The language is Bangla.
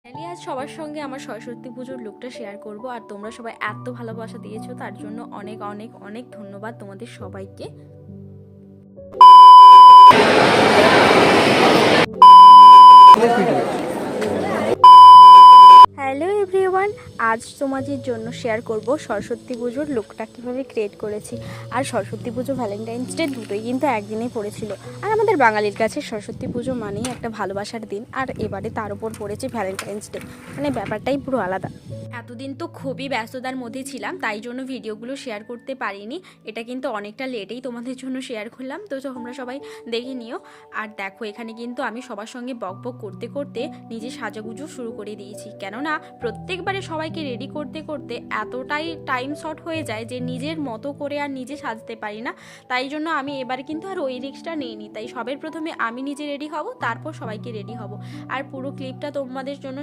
আজ সবার সঙ্গে আমার সরস্বতী পুজোর লুকটা শেয়ার করব। আর তোমরা সবাই এত ভালোবাসা দিয়েছো, তার জন্য অনেক অনেক অনেক ধন্যবাদ তোমাদের সবাইকে। হ্যালো এভরিওয়ান, আজ তোমাদের জন্য শেয়ার করব সরস্বতী পুজোর লুকটা কীভাবে ক্রিয়েট করেছি। আর সরস্বতী পুজো, ভ্যালেন্টাইন্স ডে দুটোই কিন্তু একদিনেই পড়েছিল। আর আমাদের বাঙালির কাছে সরস্বতী পুজো মানেই একটা ভালোবাসার দিন, আর এবারে তার উপর পড়েছে ভ্যালেন্টাইন্স ডে, মানে ব্যাপারটাই পুরো আলাদা। এতদিন তো খুবই ব্যস্ততার মধ্যে ছিলাম, তাই জন্য ভিডিওগুলো শেয়ার করতে পারিনি। এটা কিন্তু অনেকটা লেটেই তোমাদের জন্য শেয়ার করলাম, তো তোমরা সবাই দেখে নিও। আর দেখো, এখানে কিন্তু আমি সবার সঙ্গে বক বক করতে করতে নিজে সাজাগুজো শুরু করে দিয়েছি, কেননা প্রত্যেকবারে সবাইকে রেডি করতে করতে এতটাই টাইম শর্ট হয়ে যায় যে নিজের মতো করে আর নিজে সাজতে পারি না। তাই জন্য আমি এবারে কিন্তু আর ওই রিস্কটা নিইনি। তাই সবের প্রথমে আমি নিজে রেডি হব, তারপর সবাইকে রেডি হব। আর পুরো ক্লিপটা তোমাদের জন্য